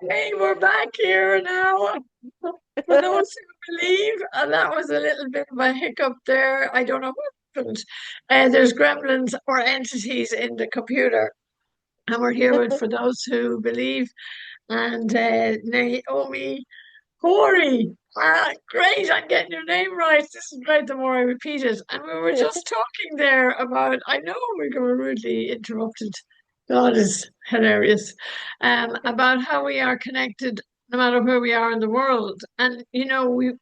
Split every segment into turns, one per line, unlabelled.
Hey, we're back here now. For those who believe, and that was a little bit of a hiccup there. I don't know what happened. There's gremlins or entities in the computer, and we're here with for those who believe. And Naomi Horii. Great, I'm getting your name right. This is great the more I repeat it. And we were just talking there about, I know we were rudely interrupted. God is hilarious. About how we are connected no matter where we are in the world. And, we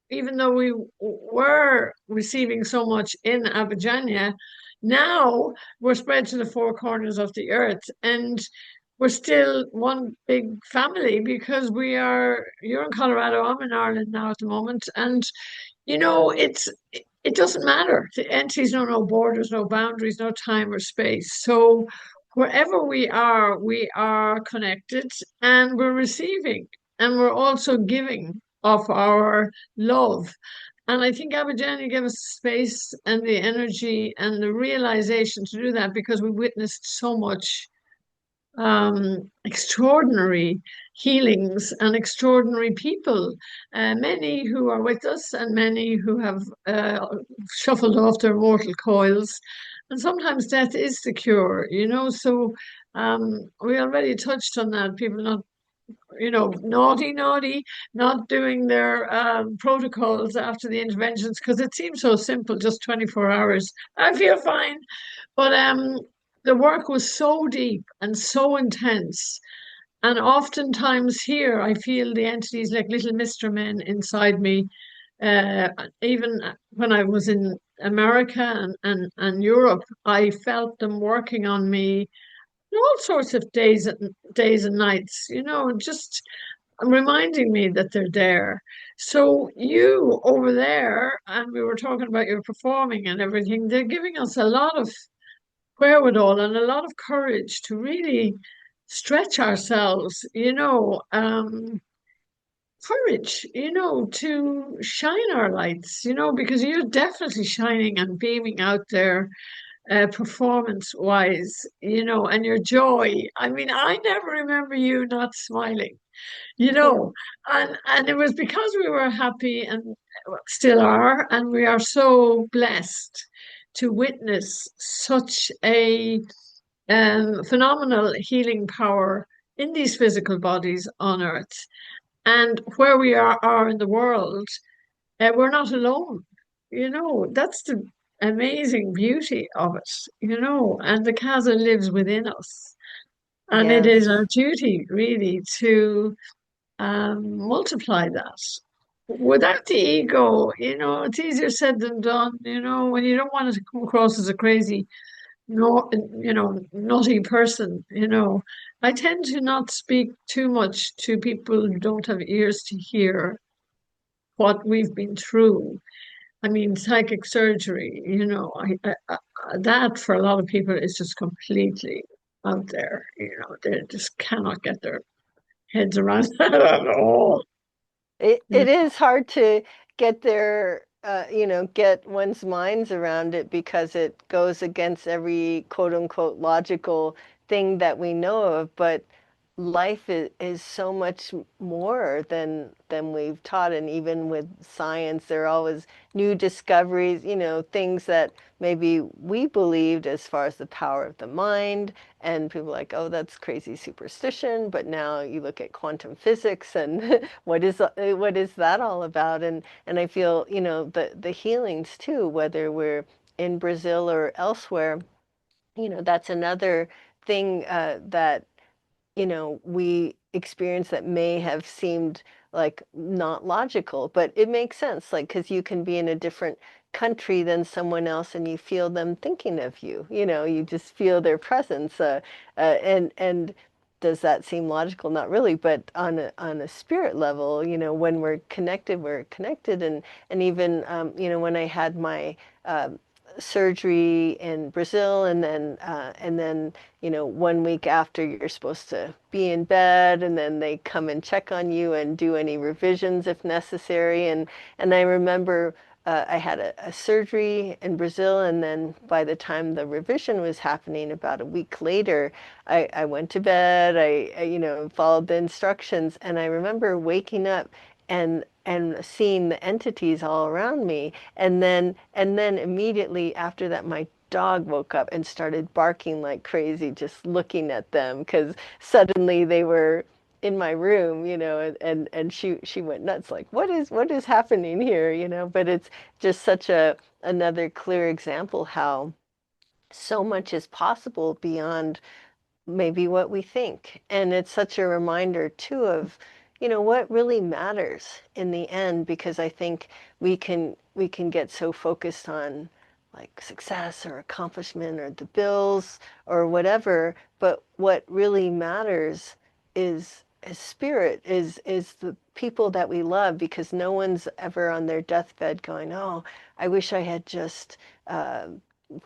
even though we were receiving so much in Abidjania, now we're spread to the four corners of the earth. And we're still one big family because you're in Colorado, I'm in Ireland now at the moment. And, it doesn't matter. The entities know no borders, no boundaries, no time or space. So wherever we are connected and we're receiving and we're also giving of our love. And I think Abidjani gave us the space and the energy and the realization to do that because we witnessed so much extraordinary healings and extraordinary people, many who are with us and many who have shuffled off their mortal coils. And sometimes death is the cure, So we already touched on that. People not naughty, not doing their protocols after the interventions because it seems so simple, just 24 hours. I feel fine. But the work was so deep and so intense. And oftentimes here, I feel the entities like little Mr. Men inside me. Uh, Even when I was in America and Europe, I felt them working on me all sorts of days and nights, just reminding me that they're there. So you over there, and we were talking about your performing and everything, they're giving us a lot of wherewithal and a lot of courage to really stretch ourselves, courage, to shine our lights, because you're definitely shining and beaming out there performance wise, and your joy. I mean, I never remember you not smiling, you know, and it was because we were happy and still are, and we are so blessed to witness such a phenomenal healing power in these physical bodies on earth. And where we are in the world, we're not alone. That's the amazing beauty of it, and the Casa lives within us. And it is
Yes.
our duty, really, to multiply that without the ego. It's easier said than done, when you don't want it to come across as a crazy, no, nutty person, I tend to not speak too much to people who don't have ears to hear what we've been through. I mean, psychic surgery, that for a lot of people is just completely out there. They just cannot get their heads around that at all.
It is hard to get their get one's minds around it because it goes against every quote unquote logical thing that we know of. But life is so much more than we've taught, and even with science there are always new discoveries, things that maybe we believed as far as the power of the mind, and people are like, oh, that's crazy superstition, but now you look at quantum physics and what is that all about? And I feel, the healings too, whether we're in Brazil or elsewhere, that's another thing that we experience that may have seemed like not logical, but it makes sense, like, because you can be in a different country than someone else and you feel them thinking of you, you just feel their presence. And does that seem logical? Not really, but on a spirit level, when we're connected. And even, when I had my surgery in Brazil, and then 1 week after you're supposed to be in bed, and then they come and check on you and do any revisions if necessary. And I remember I had a surgery in Brazil, and then by the time the revision was happening, about a week later, I went to bed. Followed the instructions, and I remember waking up and seeing the entities all around me, and then immediately after that, my dog woke up and started barking like crazy, just looking at them because suddenly they were in my room, and she went nuts, like, what is happening here, but it's just such a another clear example how so much is possible beyond maybe what we think. And it's such a reminder too of, what really matters in the end, because I think we can get so focused on like success or accomplishment or the bills or whatever, but what really matters is spirit, is the people that we love, because no one's ever on their deathbed going, oh, I wish I had just uh,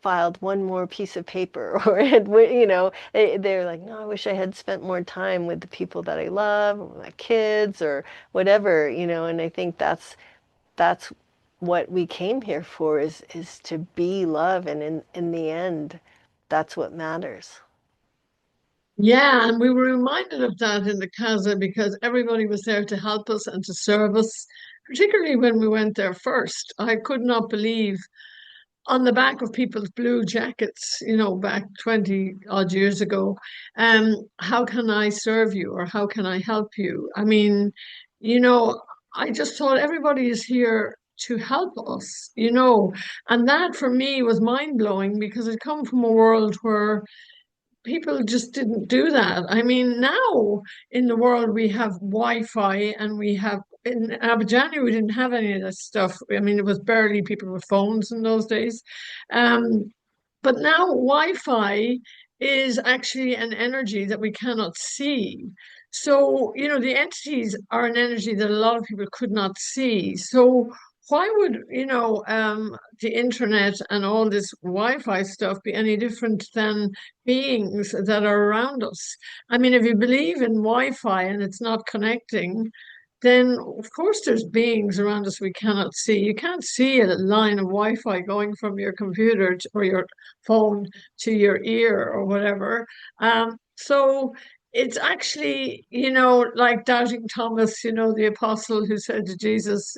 filed one more piece of paper, or they're like, no, I wish I had spent more time with the people that I love, or my kids, or whatever, and I think that's what we came here for, is to be love, and in the end, that's what matters.
Yeah, and we were reminded of that in the Casa because everybody was there to help us and to serve us, particularly when we went there first. I could not believe on the back of people's blue jackets, back 20 odd years ago, how can I serve you or how can I help you? I mean, you know, I just thought everybody is here to help us, and that for me was mind blowing because I'd come from a world where people just didn't do that. I mean, now in the world we have Wi-Fi and we have in Abidjan we didn't have any of that stuff. I mean, it was barely people with phones in those days. Um, but now Wi-Fi is actually an energy that we cannot see. So, the entities are an energy that a lot of people could not see. So why would, the internet and all this Wi-Fi stuff be any different than beings that are around us? I mean, if you believe in Wi-Fi and it's not connecting, then of course there's beings around us we cannot see. You can't see a line of Wi-Fi going from your computer or your phone to your ear or whatever. So it's actually, like doubting Thomas, the apostle who said to Jesus,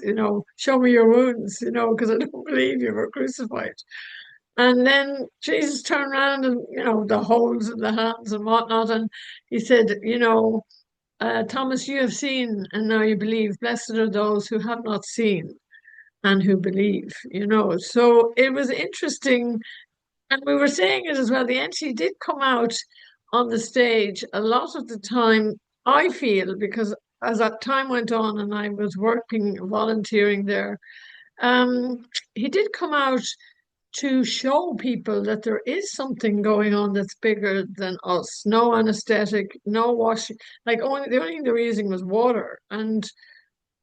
show me your wounds, because I don't believe you were crucified. And then Jesus turned around and, the holes in the hands and whatnot. And he said, Thomas, you have seen and now you believe. Blessed are those who have not seen and who believe, So it was interesting. And we were saying it as well. The entity did come out on the stage a lot of the time, I feel, because as that time went on and I was working, volunteering there, um, he did come out to show people that there is something going on that's bigger than us. No anesthetic, no washing. Like only the only thing they were using was water, and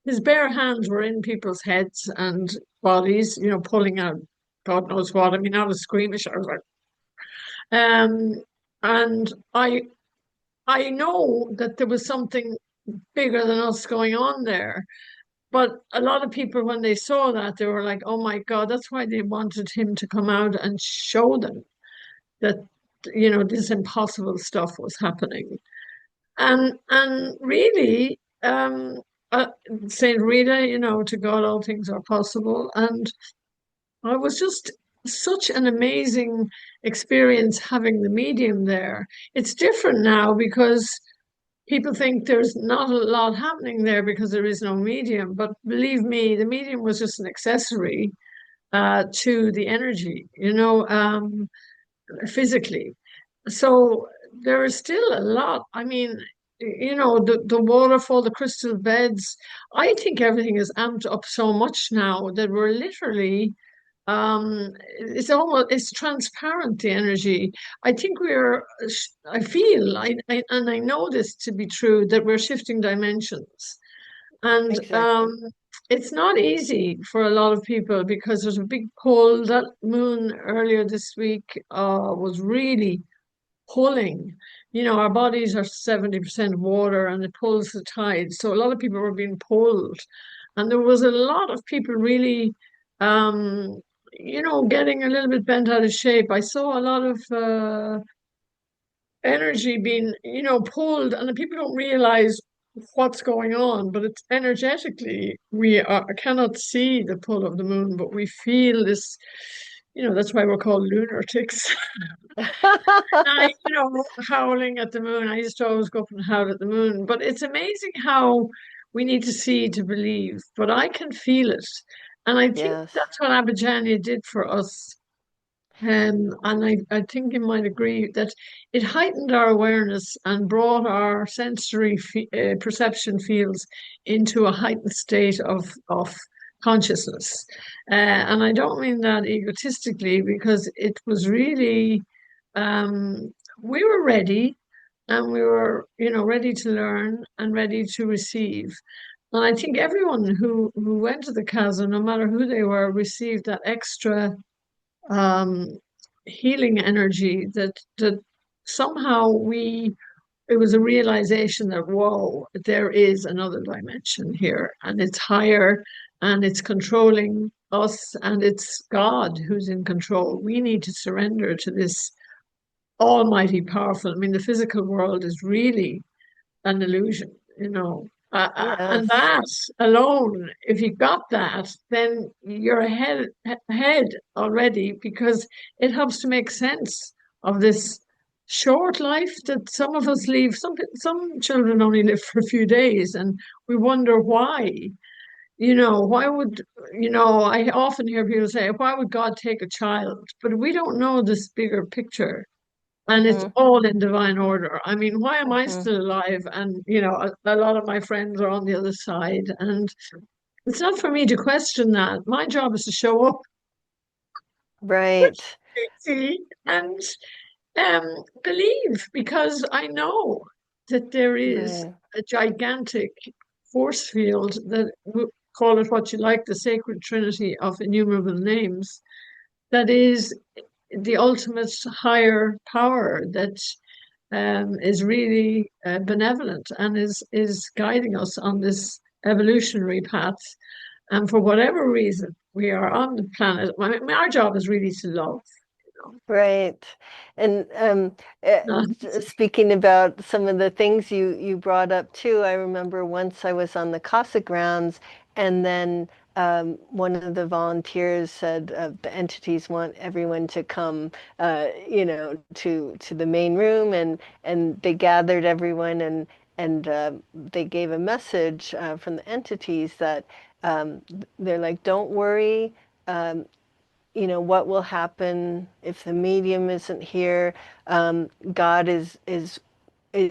his bare hands were in people's heads and bodies, pulling out God knows what. I mean, I was squeamish. I was like, um, and I know that there was something bigger than us going on there. But a lot of people, when they saw that, they were like, "Oh my God!" That's why they wanted him to come out and show them that this impossible stuff was happening. And really, Saint Rita, to God all things are possible. And I was just such an amazing experience having the medium there. It's different now because people think there's not a lot happening there because there is no medium. But believe me, the medium was just an accessory to the energy, physically. So there is still a lot. I mean, the waterfall, the crystal beds. I think everything is amped up so much now that we're literally it's transparent, the energy. I think I feel and I know this to be true, that we're shifting dimensions. And
Exactly.
it's not easy for a lot of people because there's a big pull. That moon earlier this week was really pulling. Our bodies are 70% water and it pulls the tide. So a lot of people were being pulled. And there was a lot of people really. um, getting a little bit bent out of shape. I saw a lot of energy being, pulled, and the people don't realize what's going on, but it's energetically, cannot see the pull of the moon, but we feel this, that's why we're called lunatics. I, howling at the moon. I used to always go up and howl at the moon, but it's amazing how we need to see to believe. But I can feel it. And I think
Yes.
that's what Abijania did for us. And I think you might agree that it heightened our awareness and brought our sensory perception fields into a heightened state of consciousness. And I don't mean that egotistically, because it was really, we were ready, and we were, ready to learn and ready to receive. And I think everyone who went to the Casa, no matter who they were, received that extra um, healing energy that somehow it was a realization that, whoa, there is another dimension here, and it's higher, and it's controlling us, and it's God who's in control. We need to surrender to this almighty powerful. I mean, the physical world is really an illusion, and
Yes.
that alone, if you got that, then you're ahead already, because it helps to make sense of this short life that some of us leave. Some children only live for a few days, and we wonder why. Why would, I often hear people say, why would God take a child? But we don't know this bigger picture, and it's
Mm-hmm.
all in divine order. I mean, why am I
Mm-hmm.
still alive? And a lot of my friends are on the other side, and it's not for me to question that. My job is to show up,
Right.
see, and believe, because I know that there is
Right.
a gigantic force field that, call it what you like, the sacred trinity of innumerable names, that is the ultimate higher power that is really benevolent, and is guiding us on this evolutionary path. And for whatever reason we are on the planet, I mean, our job is really to love.
Right. And
Not,
speaking about some of the things you brought up too, I remember once I was on the Casa grounds, and then one of the volunteers said the entities want everyone to come, to the main room, and they gathered everyone, and they gave a message from the entities that they're like, don't worry. What will happen if the medium isn't here. God is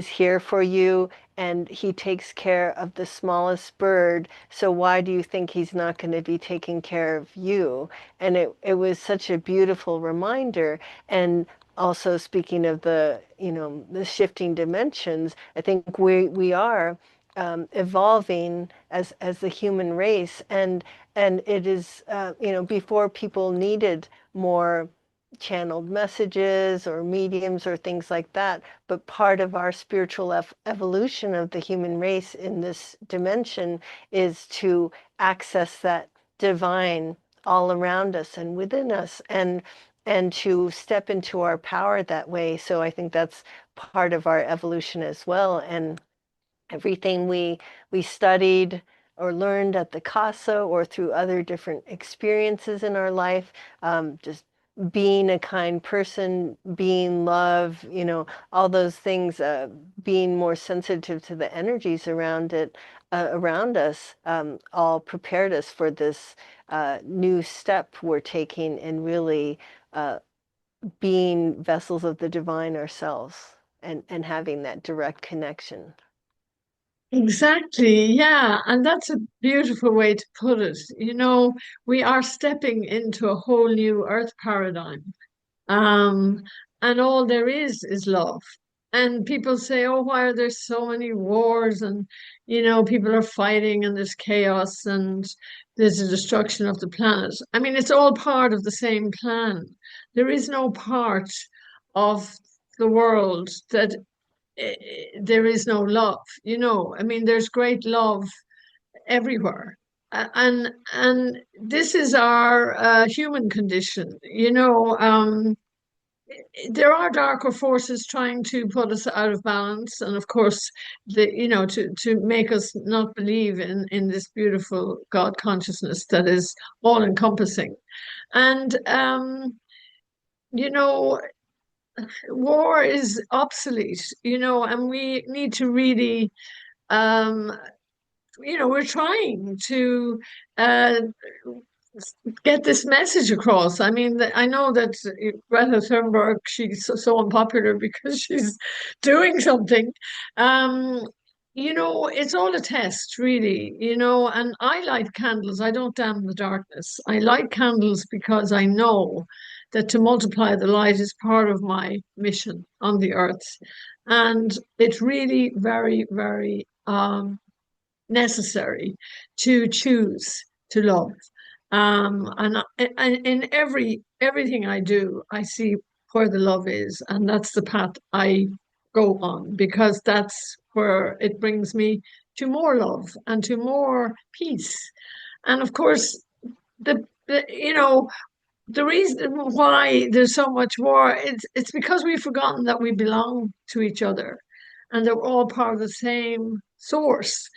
here for you, and he takes care of the smallest bird, so why do you think he's not going to be taking care of you? And it was such a beautiful reminder. And also, speaking of the shifting dimensions, I think we are evolving as the human race, and it is before people needed more channeled messages or mediums or things like that, but part of our spiritual evolution of the human race in this dimension is to access that divine all around us and within us, and to step into our power that way. So I think that's part of our evolution as well. And everything we studied or learned at the Casa or through other different experiences in our life, just being a kind person, being love, all those things, being more sensitive to the energies around us, all prepared us for this new step we're taking in really being vessels of the divine ourselves, and having that direct connection.
exactly, yeah, and that's a beautiful way to put it. We are stepping into a whole new earth paradigm. Um, and all there is love. And people say, oh, why are there so many wars? And, people are fighting, and there's chaos, and there's the destruction of the planet. I mean, it's all part of the same plan. There is no part of the world that there is no love. I mean, there's great love everywhere. and this is our human condition. There are darker forces trying to put us out of balance, and of course, to make us not believe in this beautiful God consciousness that is all encompassing. And you know, war is obsolete, and we need to really um, we're trying to uh, get this message across. I mean, I know that Greta Thunberg, she's so unpopular because she's doing something. Um, it's all a test, really, and I light candles. I don't damn the darkness. I light candles because I know that to multiply the light is part of my mission on the earth. And it's really very, very necessary to choose to love. And in everything I do, I see where the love is, and that's the path I go on because that's where it brings me to more love and to more peace. And of course, the reason why there's so much war, it's because we've forgotten that we belong to each other and that we're all part of the same source.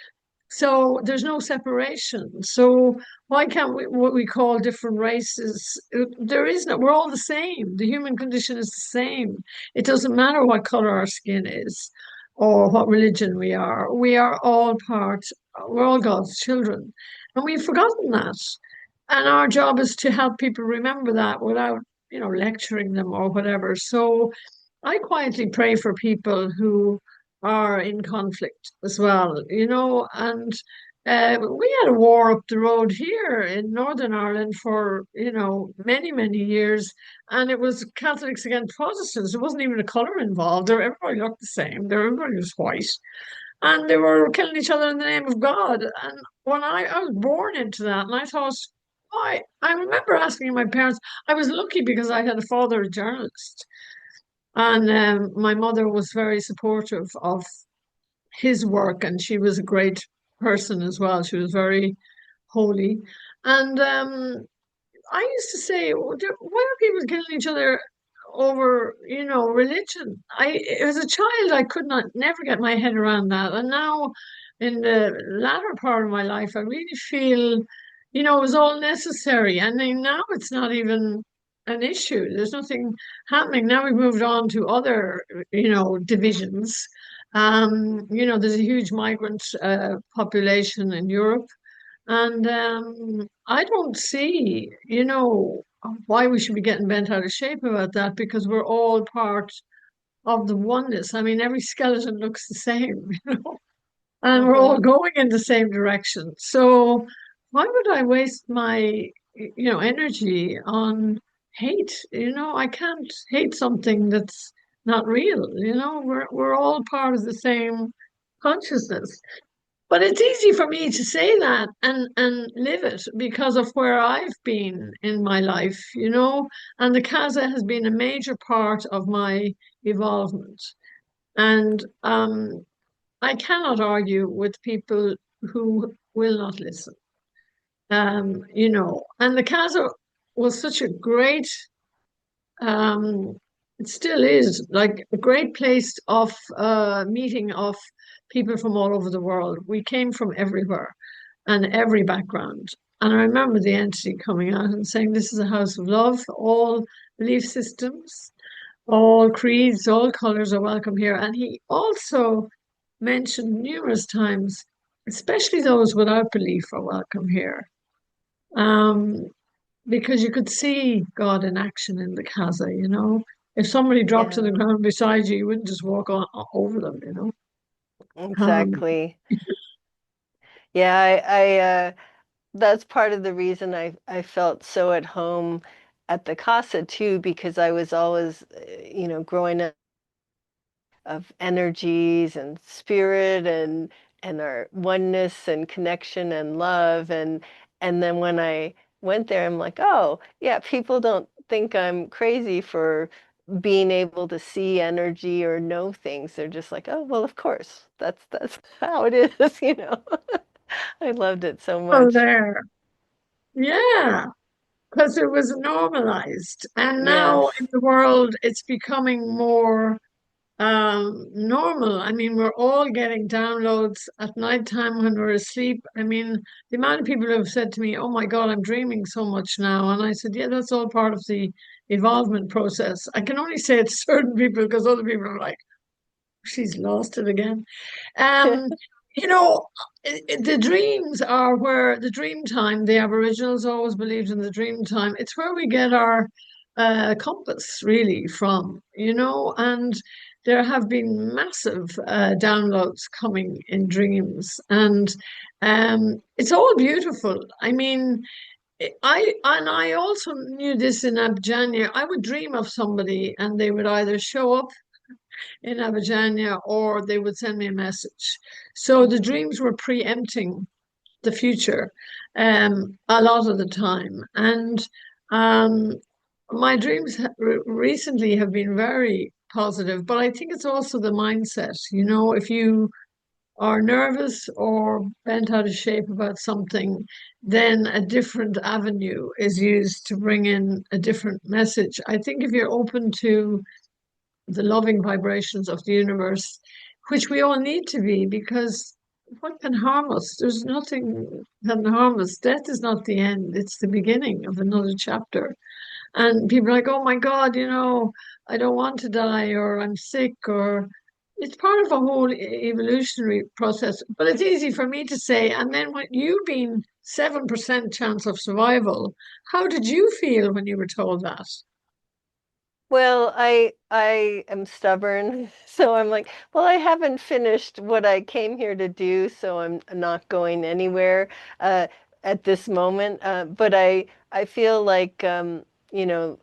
So there's no separation. So why can't we what we call different races? There is no, we're all the same. The human condition is the same. It doesn't matter what color our skin is or what religion we are. We are all part, we're all God's children. And we've forgotten that. And our job is to help people remember that without, lecturing them or whatever. So I quietly pray for people who are in conflict as well, and we had a war up the road here in Northern Ireland for, many, many years, and it was Catholics against Protestants. There wasn't even a colour involved. Everybody looked the same. Everybody was white, and they were killing each other in the name of God. And when I was born into that, and I thought, why? I remember asking my parents. I was lucky because I had a father, a journalist. And my mother was very supportive of his work, and she was a great person as well. She was very holy. And I used to say, why are people killing each other over, religion? As a child, I could not never get my head around that. And now, in the latter part of my life, I really feel, it was all necessary. And then now it's not even an issue. There's nothing happening. Now we've moved on to other, divisions. There's a huge migrant population in Europe. And I don't see, why we should be getting bent out of shape about that because we're all part of the oneness. I mean, every skeleton looks the same, and we're all
Mm-hmm.
going in the same direction. So why would I waste my, energy on hate? I can't hate something that's not real. We're all part of the same consciousness. But it's easy for me to say that and live it because of where I've been in my life, and the Casa has been a major part of my evolvement. And I cannot argue with people who will not listen. And the Casa was such a great um, it still is like a great place of meeting of people from all over the world. We came from everywhere and every background. And I remember the entity coming out and saying, "This is a house of love. All belief systems, all creeds, all colors are welcome here." And he also mentioned numerous times, especially those without belief are welcome here. Um, because you could see God in action in the casa. If somebody dropped to the
Yeah,
ground beside you, you wouldn't just walk on over them. Um,
exactly. Yeah, that's part of the reason I felt so at home at the Casa too, because I was always, growing up of energies and spirit and our oneness and connection and love and then when I went there, I'm like, oh yeah, people don't think I'm crazy for being able to see energy or know things. They're just like, oh well, of course, that's how it is, I loved it so
Oh,
much.
there. Yeah, because it was normalized. And now in
Yes.
the world, it's becoming more normal. I mean, we're all getting downloads at nighttime when we're asleep. I mean, the amount of people who have said to me, "Oh my God, I'm dreaming so much now," and I said, "Yeah, that's all part of the evolvement process." I can only say it to certain people because other people are like, "She's lost it again." Um, you know, the dreams are where the dream time, the Aboriginals always believed in the dream time. It's where we get our compass really from, and there have been massive downloads coming in dreams, and it's all beautiful. I mean, I also knew this in Abjanya. I would dream of somebody, and they would either show up in Abidjania or they would send me a message. So the
Mhm.
dreams were preempting the future a lot of the time. And um, my dreams recently have been very positive, but I think it's also the mindset. If you are nervous or bent out of shape about something, then a different avenue is used to bring in a different message. I think if you're open to the loving vibrations of the universe, which we all need to be, because what can harm us? There's nothing can harm us. Death is not the end, it's the beginning of another chapter. And people are like, oh my God, I don't want to die, or I'm sick, or it's part of a whole evolutionary process. But it's easy for me to say. And then when you being 7% chance of survival, how did you feel when you were told that?
Well, I am stubborn, so I'm like, well, I haven't finished what I came here to do, so I'm not going anywhere uh, at this moment. But I feel like you know,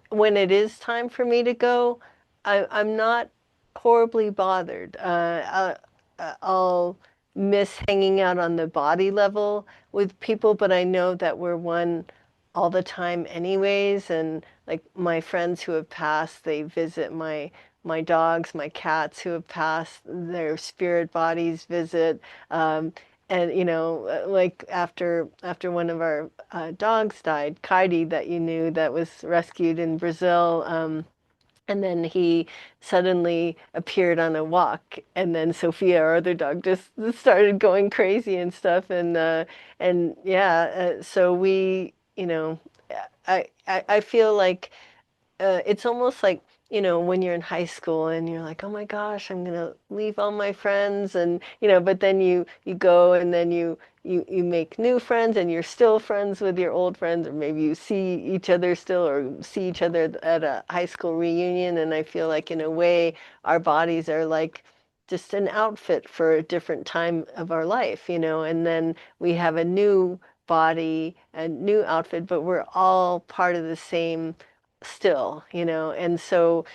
when it is time for me to go, I'm not horribly bothered. I'll miss hanging out on the body level with people, but I know that we're one all the time anyways. And like my friends who have passed, they visit my dogs, my cats who have passed, their spirit bodies visit. And like after one of our dogs died, Kaidi, that you knew, that was rescued in Brazil. And then he suddenly appeared on a walk, and then Sophia, our other dog, just started going crazy and stuff. And yeah, so I feel like it's almost like, when you're in high school and you're like, oh my gosh, I'm gonna leave all my friends, and but then you go and then you make new friends and you're still friends with your old friends, or maybe you see each other still or see each other at a high school reunion. And I feel like in a way our bodies are like just an outfit for a different time of our life, and then we have a new body, a new outfit, but we're all part of the same still, and so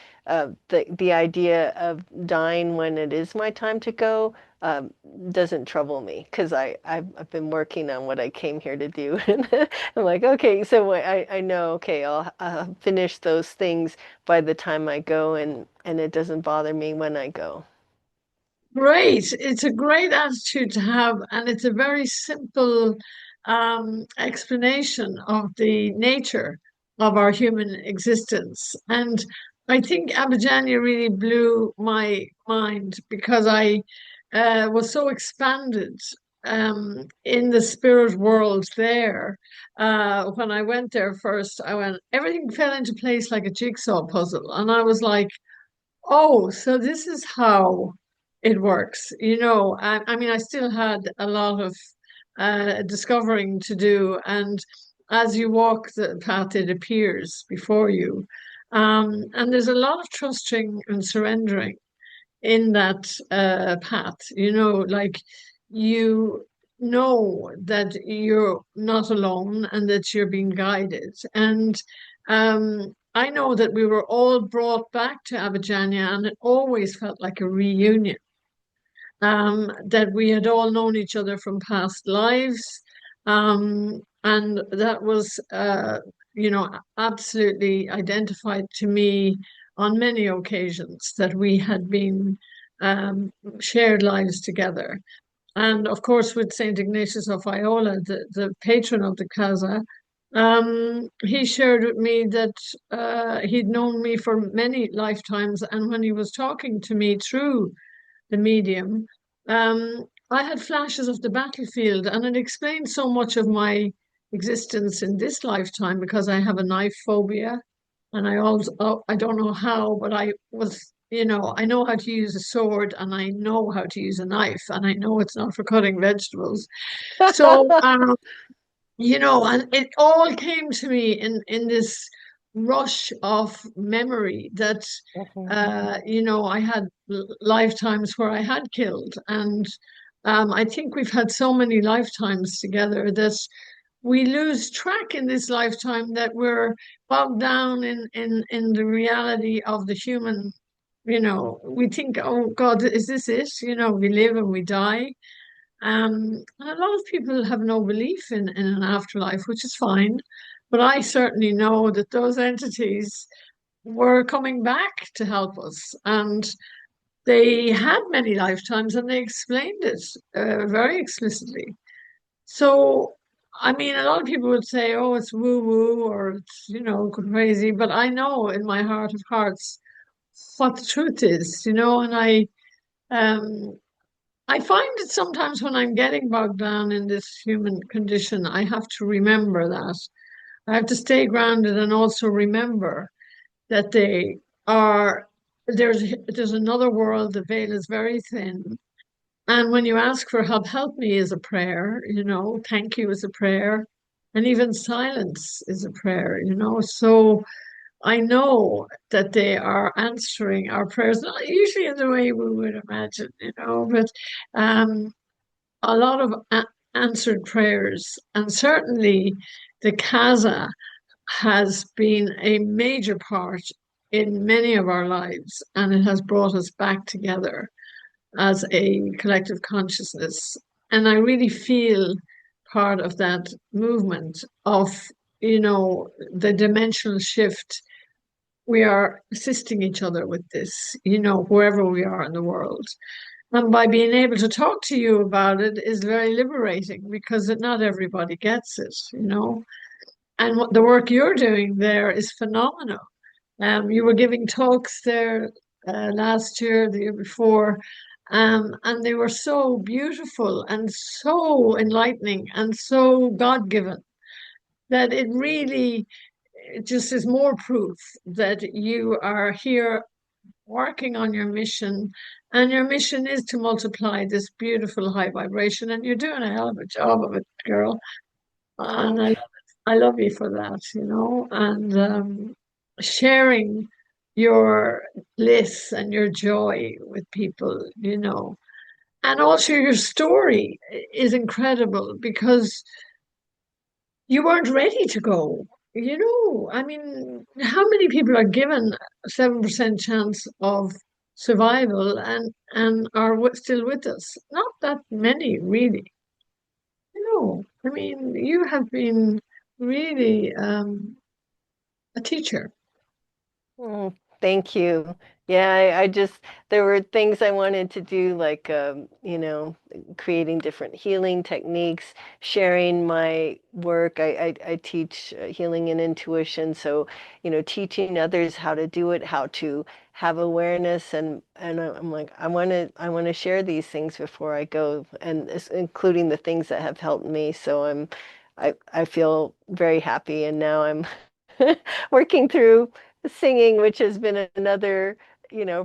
the idea of dying when it is my time to go um, doesn't trouble me, because I've been working on what I came here to do. And I'm like, okay, so I know, okay, I'll finish those things by the time I go, and it doesn't bother me when I go.
Great. It's a great attitude to have, and it's a very simple explanation of the nature of our human existence. And I think Abijania really blew my mind because I was so expanded in the spirit world there. When I went there first, everything fell into place like a jigsaw puzzle. And I was like, oh, so this is how it works. I mean, I still had a lot of discovering to do, and as you walk the path, it appears before you. And there's a lot of trusting and surrendering in that path. Like you know that you're not alone and that you're being guided. And I know that we were all brought back to Abidjania, and it always felt like a reunion. That we had all known each other from past lives. And that was, absolutely identified to me on many occasions that we had been shared lives together. and of course with Saint Ignatius of Loyola, the patron of the Casa. He shared with me that he'd known me for many lifetimes, and when he was talking to me through the medium, I had flashes of the battlefield, and it explained so much of my existence in this lifetime because I have a knife phobia, and I always, oh, I don't know how, but I was, I know how to use a sword, and I know how to use a knife, and I know it's not for cutting vegetables. So, and it all came to me in this rush of memory that
Mhm.
I had lifetimes where I had killed, and I think we've had so many lifetimes together that we lose track in this lifetime, that we're bogged down in the reality of the human. We think, oh God, is this it? We live and we die. And a lot of people have no belief in an afterlife, which is fine. But I certainly know that those entities were coming back to help us. And they had many lifetimes and they explained it very explicitly. So, I mean, a lot of people would say, oh, it's woo woo or it's, crazy. But I know in my heart of hearts what the truth is, and um, I find that sometimes when I'm getting bogged down in this human condition, I have to remember that. I have to stay grounded and also remember that there's another world, the veil is very thin. And when you ask for help me is a prayer, thank you is a prayer, and even silence is a prayer. So I know that they are answering our prayers, not usually in the way we would imagine, but um a lot of answered prayers, and certainly the Casa has been a major part in many of our lives, and it has brought us back together as a collective consciousness. And I really feel part of that movement of, the dimensional shift. We are assisting each other with this, wherever we are in the world. And by being able to talk to you about it is very liberating because not everybody gets it. And what the work you're doing there is phenomenal. You were giving talks there last year, the year before, and they were so beautiful and so enlightening and so God-given that it just is more proof that you are here working on your mission, and your mission is to multiply this beautiful high vibration, and you're doing a hell of a job of it, girl. And
Oh,
I love you for that, and sharing your bliss and your joy with people. And also your story is incredible because you weren't ready to go. I mean, how many people are given a 7% chance of survival and are still with us? Not that many, really. I mean, you have been really a teacher.
mm, thank you. Yeah, I just, there were things I wanted to do, like, creating different healing techniques, sharing my work. I teach healing and intuition. So, teaching others how to do it, how to have awareness. And I'm like, I want to share these things before I go, and including the things that have helped me. So I feel very happy. And now I'm working through singing, which has been another,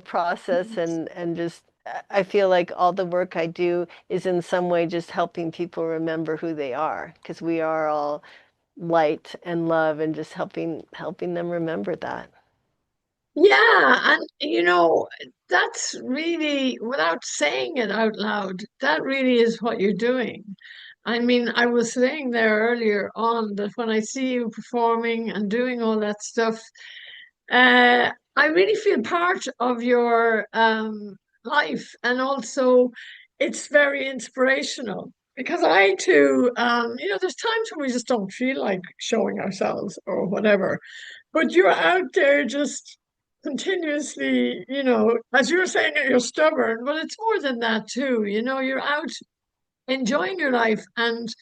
process, and just I feel like all the work I do is in some way just helping people remember who they are, because we are all light and love, and just helping them remember that.
Yeah, and that's really, without saying it out loud, that really is what you're doing. I mean, I was saying there earlier on that when I see you performing and doing all that stuff, I really feel part of your life, and also it's very inspirational because I too, there's times when we just don't feel like showing ourselves or whatever, but you're out there just continuously, as you were saying, you're stubborn, but it's more than that too. You're out. enjoying your life and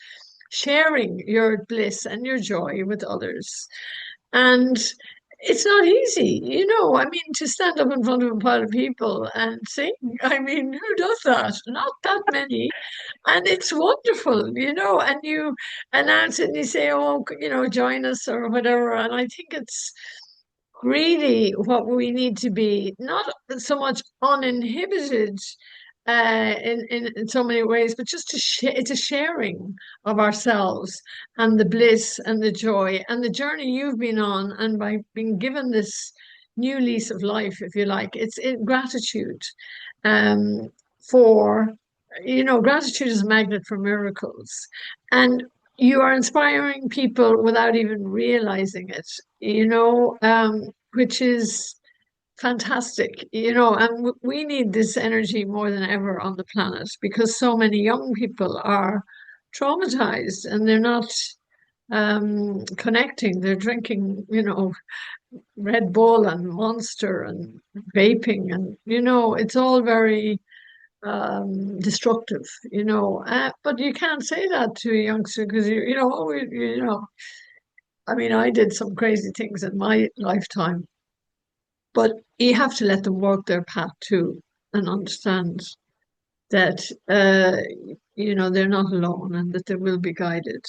sharing your bliss and your joy with others. And it's not easy, I mean, to stand up in front of a pile of people and sing. I mean, who does that? Not that many. And it's wonderful, and you announce it and you say, oh, join us or whatever. And I think it's really what we need to be, not so much uninhibited in so many ways, but just it's a sharing of ourselves and the bliss and the joy and the journey you've been on, and by being given this new lease of life, if you like, it's in gratitude um, for, gratitude is a magnet for miracles, and you are inspiring people without even realizing it, which is fantastic, and we need this energy more than ever on the planet because so many young people are traumatized and they're not connecting. They're drinking, Red Bull and Monster and vaping, and it's all very destructive, but you can't say that to a youngster because I mean, I did some crazy things in my lifetime, but you have to let them work their path too and understand that, they're not alone and that they will be guided.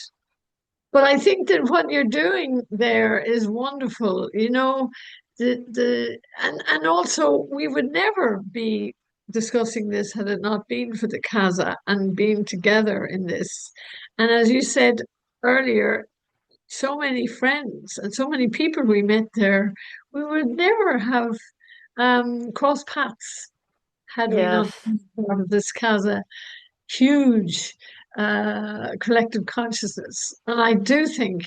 But I think that what you're doing there is wonderful, and also we would never be discussing this had it not been for the Casa and being together in this. And as you said earlier, so many friends and so many people we met there, we would never have crossed paths had we not
Yes.
been part of this Casa huge collective consciousness. And I do think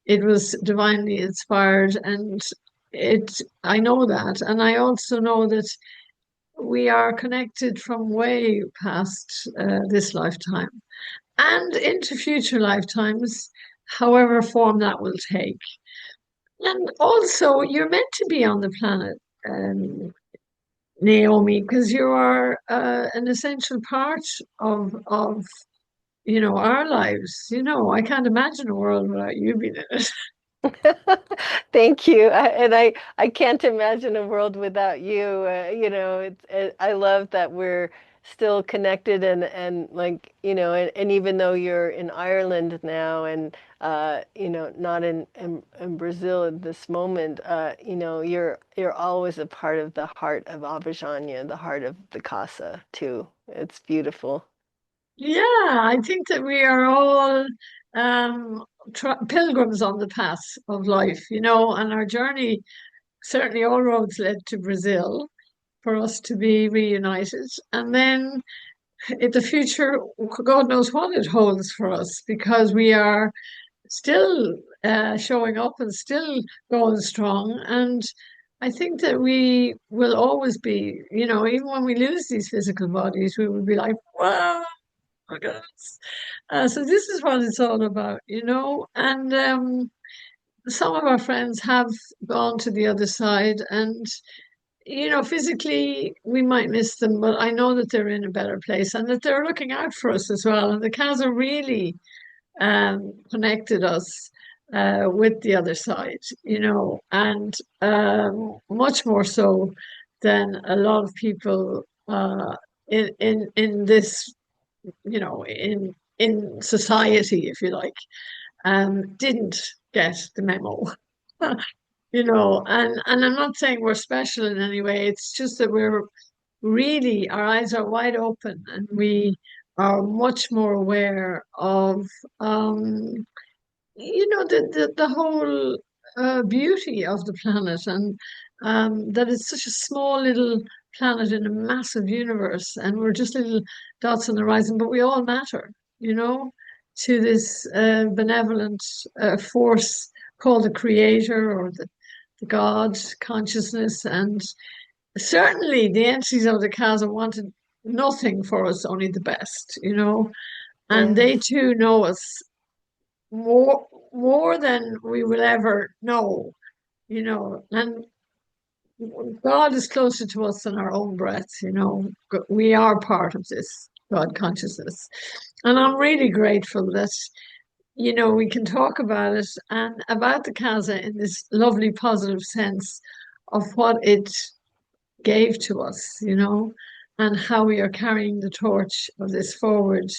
it was divinely inspired, and I know that. And I also know that we are connected from way past this lifetime and into future lifetimes, however form that will take. And also, you're meant to be on the planet, Naomi, because you are an essential part of our lives. I can't imagine a world without you being in it.
Thank you. I can't imagine a world without you. I love that we're still connected and like, and even though you're in Ireland now and not in Brazil at this moment, you're always a part of the heart of Abhijanya, the heart of the Casa too. It's beautiful.
Yeah, I think that we are all um, pilgrims on the path of life, and our journey, certainly all roads led to Brazil for us to be reunited. And then in the future, God knows what it holds for us because we are still showing up and still going strong. And I think that we will always be, even when we lose these physical bodies, we will be like, wow, look at us. So this is what it's all about, And some of our friends have gone to the other side, and physically we might miss them, but I know that they're in a better place and that they're looking out for us as well. And the Casa really connected us with the other side, and much more so than a lot of people in this, in society, if you like, didn't get the memo. And I'm not saying we're special in any way. It's just that we're really, our eyes are wide open and we are much more aware of um, the whole beauty of the planet, and that it's such a small little planet in a massive universe, and we're just little dots on the horizon, but we all matter, you know, to this benevolent force called the Creator or the God consciousness. And certainly the entities of the Casa wanted nothing for us, only the best, and they
Yes.
too know us more than we will ever know, and God is closer to us than our own breath. We are part of this God consciousness. And I'm really grateful that, we can talk about it and about the Casa in this lovely positive sense of what it gave to us, and how we are carrying the torch of this forward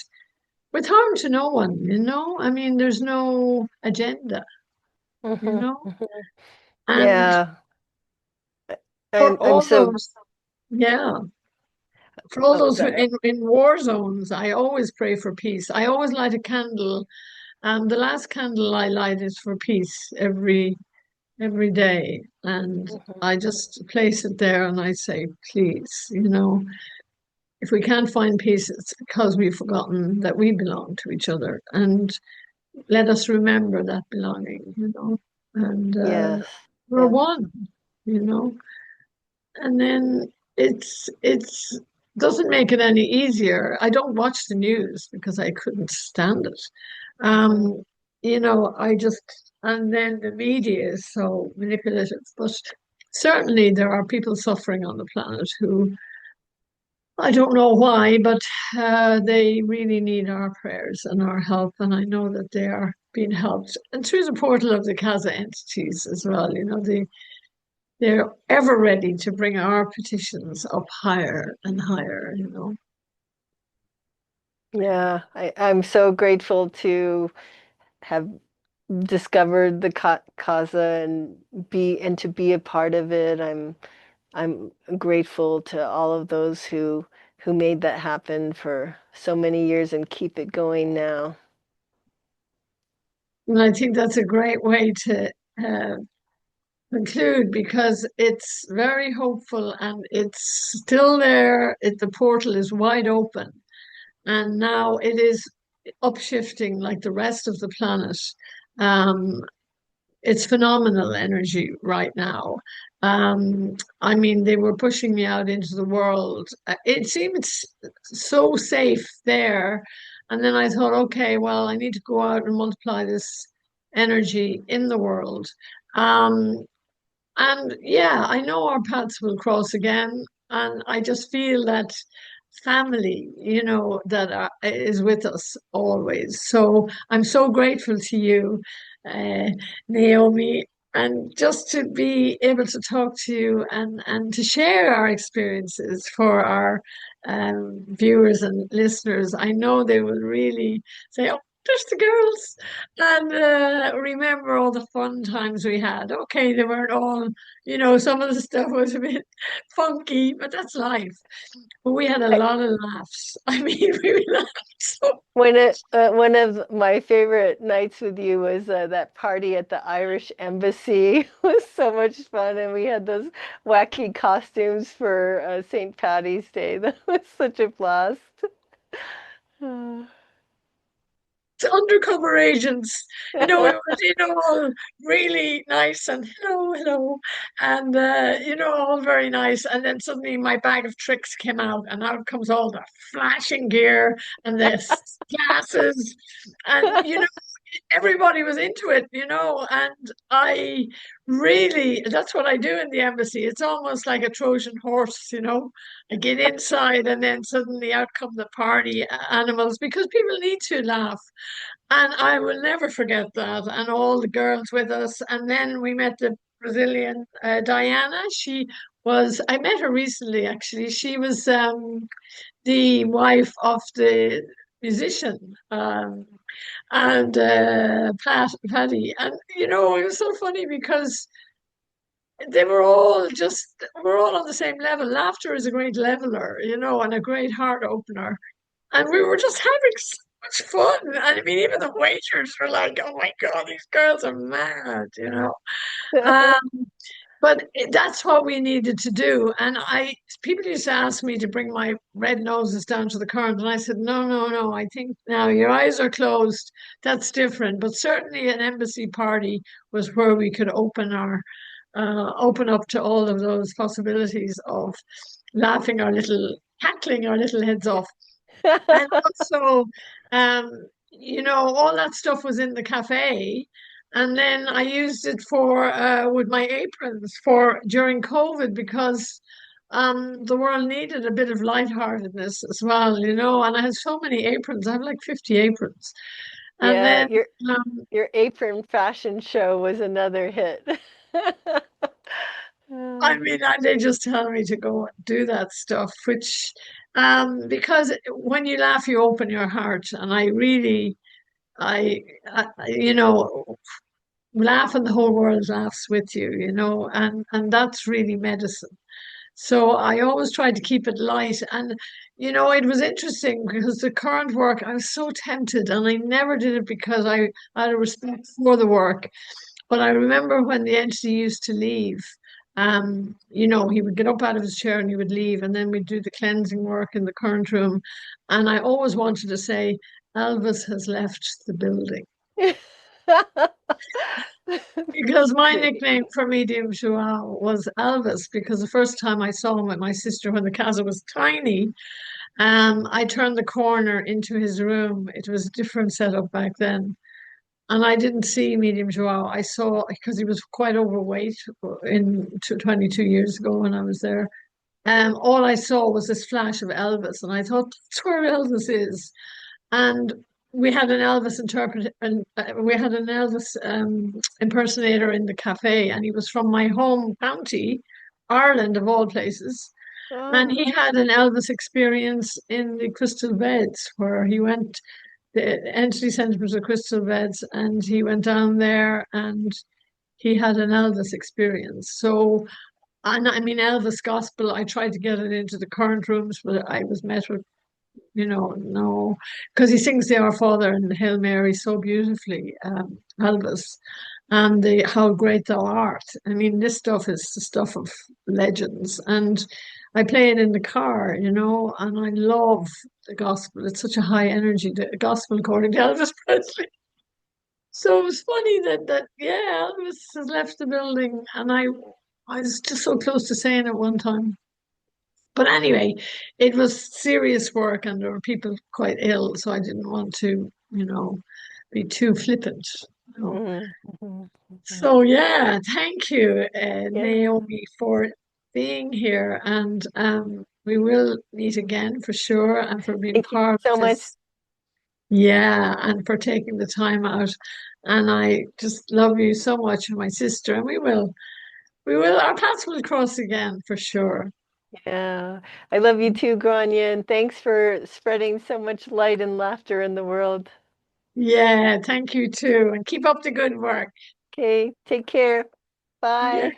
with harm to no one. I mean, there's no agenda, you
Hmm.
know,
Hmm.
and
Yeah,
for
I'm
all
so.
those, yeah, for all
Oh,
those who
sorry.
in war zones, I always pray for peace. I always light a candle, and the last candle I light is for peace every day, and
Hmm.
I just place it there and I say, please, if we can't find peace, it's because we've forgotten that we belong to each other. And let us remember that belonging. And
Yes.
we're
Yeah.
one, you know. And then it's doesn't make it any easier. I don't watch the news because I couldn't stand it.
Hmm.
Um, I just and then the media is so manipulative. But certainly there are people suffering on the planet who I don't know why, but they really need our prayers and our help. And I know that they are being helped. And through the portal of the Casa entities as well, they're ever ready to bring our petitions up higher and higher.
Yeah, I'm so grateful to have discovered the Casa and to be a part of it. I'm grateful to all of those who made that happen for so many years and keep it going now.
And I think that's a great way to uh, conclude because it's very hopeful and it's still there. The portal is wide open. And now it is upshifting like the rest of the planet. Um, it's phenomenal energy right now. I mean, they were pushing me out into the world. It seemed so safe there. And then I thought, okay, well, I need to go out and multiply this energy in the world. Um, and yeah, I know our paths will cross again. And I just feel that family, that is with us always. So I'm so grateful to you, uh, Naomi, and just to be able to talk to you and to share our experiences for our viewers and listeners. I know they will really say, oh, there's the girls, and remember all the fun times we had. Okay, they weren't all, some of the stuff was a bit funky, but that's life. But we had a
I,
lot of laughs. I mean, we laughed so.
one of my favorite nights with you was that party at the Irish Embassy. It was so much fun, and we had those wacky costumes for St. Patty's Day. That was such a blast.
Undercover agents. It was, all really nice and hello, hello, and all very nice. And then suddenly my bag of tricks came out, and out comes all the flashing gear and the glasses, and everybody was into it, and I really, that's what I do in the embassy. It's almost like a Trojan horse. I get inside and then suddenly out come the party animals because people need to laugh. And I will never forget that. And all the girls with us. And then we met the Brazilian Diana. I met her recently actually. She was the wife of the musician. And Patty. And it was so funny because we're all on the same level. Laughter is a great leveler, and a great heart opener. And we were just having so much fun. And I mean, even the waiters were like, oh my God, these girls are mad. Um, but that's what we needed to do. And people used to ask me to bring my red noses down to the current. And I said, no, no, no. I think now your eyes are closed. That's different. But certainly an embassy party was where we could open up to all of those possibilities of cackling our little heads off. And also, um, all that stuff was in the cafe. And then I used it for with my aprons for during COVID because the world needed a bit of lightheartedness as well, and I had so many aprons. I have like 50 aprons. And
Yeah,
then
your apron fashion show was another hit.
I
Uh,
mean, they just tell me to go and do that stuff, which, because when you laugh, you open your heart. And I really, I laugh and the whole world laughs with you, and that's really medicine. So I always tried to keep it light. And, it was interesting because the current work, I was so tempted and I never did it because I had a respect for the work. But I remember when the entity used to leave, he would get up out of his chair and he would leave, and then we'd do the cleansing work in the current room. And I always wanted to say, Elvis has left the building. Because my
Great.
nickname for Medium Joao was Elvis, because the first time I saw him with my sister when the casa was tiny, I turned the corner into his room. It was a different setup back then. And I didn't see Medium Joao. I saw, because he was quite overweight 22 years ago when I was there. All I saw was this flash of Elvis, and I thought that's where Elvis is. And we had an Elvis interpret, and we had an Elvis impersonator in the cafe, and he was from my home county, Ireland of all places. And
Oh,
he had an Elvis experience in the Crystal Beds, where he went. The entity center was the Crystal Beds, and he went down there and he had an Elvis experience. So, and I mean, Elvis gospel, I tried to get it into the current rooms, but I was met with, no, because he sings the Our Father and the Hail Mary so beautifully, Elvis, and the How Great Thou Art. I mean, this stuff is the stuff of legends, and I play it in the car, and I love the gospel. It's such a high energy, the gospel according to Elvis Presley. So it was funny that yeah, Elvis has left the building, and I was just so close to saying it one time. But anyway, it was serious work and there were people quite ill, so I didn't want to, be too flippant. you know.
mhm, mhm, mhm.
So yeah, thank you,
Yeah.
Naomi, for being here, and we will meet again for sure, and for being
Thank you
part of
so much.
this. Yeah, and for taking the time out. And I just love you so much, my sister, and our paths will cross again for sure.
Yeah. I love you too, Grania, and thanks for spreading so much light and laughter in the world.
Yeah, thank you too. And keep up the good work.
Okay, take care.
Yeah.
Bye.